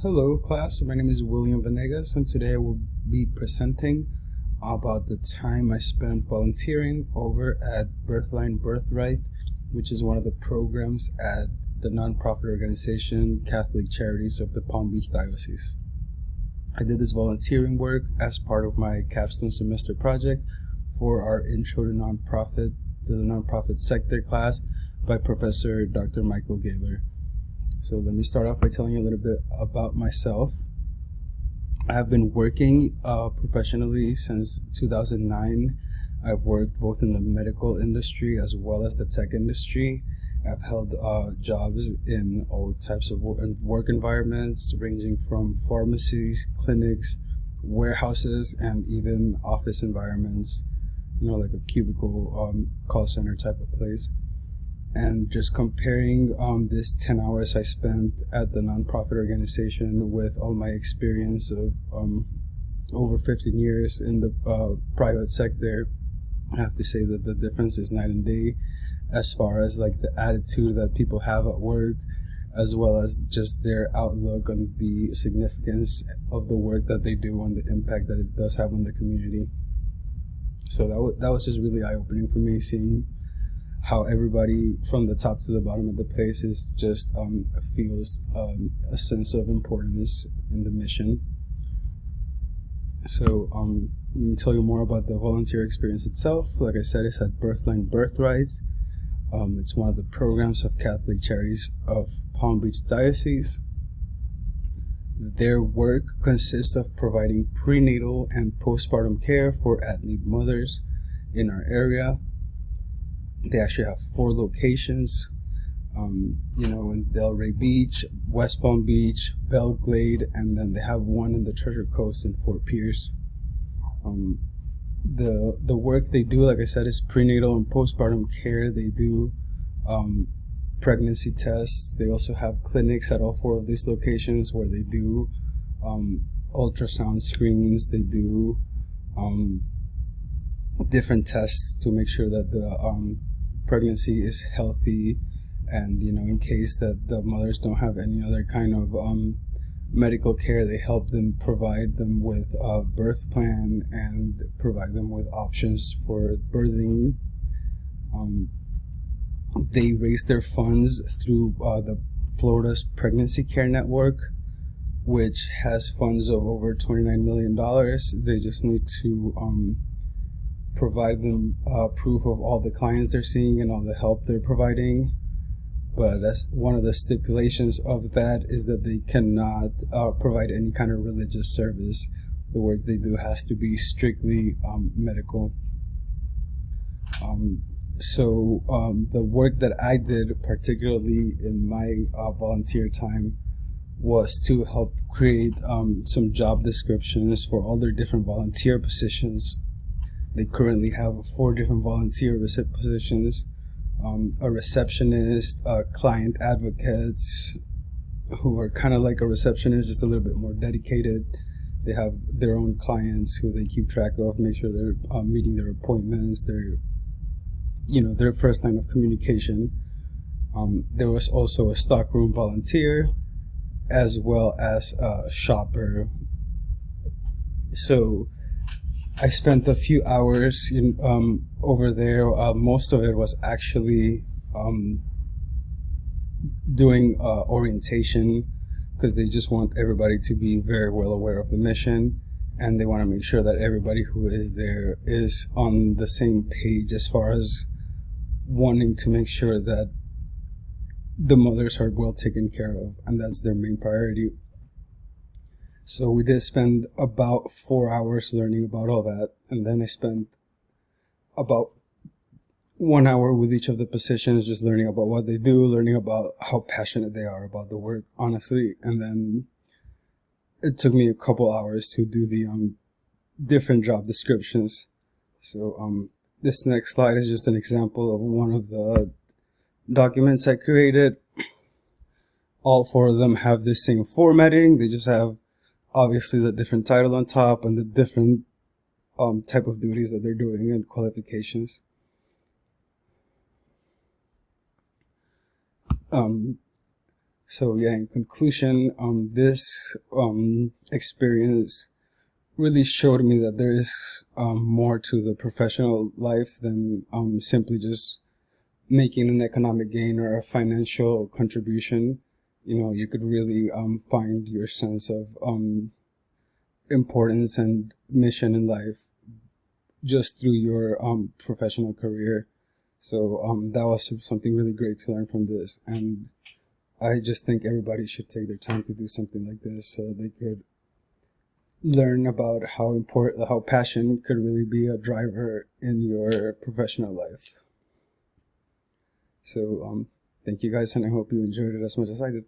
Hello class, my name is William Venegas and today I will be presenting about the time I spent volunteering over at Birthline Birthright, which is one of the programs at the nonprofit organization Catholic Charities of the Palm Beach Diocese. I did this volunteering work as part of my capstone semester project for our Intro to the Nonprofit Sector class by Professor Dr. Michael Gaylor. So let me start off by telling you a little bit about myself. I have been working professionally since 2009. I've worked both in the medical industry as well as the tech industry. I've held jobs in all types of work environments, ranging from pharmacies, clinics, warehouses, and even office environments, like a cubicle call center type of place. And just comparing this 10 hours I spent at the nonprofit organization with all my experience of over 15 years in the private sector, I have to say that the difference is night and day as far as like the attitude that people have at work, as well as just their outlook on the significance of the work that they do and the impact that it does have on the community. So that was just really eye-opening for me, seeing how everybody from the top to the bottom of the place is just feels a sense of importance in the mission. So let me tell you more about the volunteer experience itself. Like I said, it's at Birthline Birthright. It's one of the programs of Catholic Charities of Palm Beach Diocese. Their work consists of providing prenatal and postpartum care for at-need mothers in our area. They actually have 4 locations, in Delray Beach, West Palm Beach, Belle Glade, and then they have one in the Treasure Coast in Fort Pierce. The work they do, like I said, is prenatal and postpartum care. They do pregnancy tests. They also have clinics at all 4 of these locations where they do ultrasound screens. They do different tests to make sure that the pregnancy is healthy, and in case that the mothers don't have any other kind of medical care, they help them, provide them with a birth plan and provide them with options for birthing. They raise their funds through the Florida's Pregnancy Care Network, which has funds of over $29 million. They just need to provide them proof of all the clients they're seeing and all the help they're providing. But that's one of the stipulations of that, is that they cannot provide any kind of religious service. The work they do has to be strictly medical. So the work that I did, particularly in my volunteer time, was to help create some job descriptions for all their different volunteer positions. They currently have 4 different volunteer positions, a receptionist, client advocates, who are kind of like a receptionist, just a little bit more dedicated. They have their own clients who they keep track of, make sure they're meeting their appointments, their first line of communication. There was also a stockroom volunteer, as well as a shopper. So I spent a few hours over there. Most of it was actually doing orientation, because they just want everybody to be very well aware of the mission, and they want to make sure that everybody who is there is on the same page as far as wanting to make sure that the mothers are well taken care of, and that's their main priority. So we did spend about 4 hours learning about all that, and then I spent about 1 hour with each of the positions, just learning about what they do, learning about how passionate they are about the work, honestly. And then it took me a couple hours to do the different job descriptions. So this next slide is just an example of one of the documents I created. All 4 of them have the same formatting. They just have obviously the different title on top and the different type of duties that they're doing and qualifications. So yeah, in conclusion, this experience really showed me that there is more to the professional life than simply just making an economic gain or a financial contribution. You could really find your sense of importance and mission in life just through your professional career. So that was something really great to learn from this, and I just think everybody should take their time to do something like this so that they could learn about how passion could really be a driver in your professional life. So thank you guys, and I hope you enjoyed it as much as I did.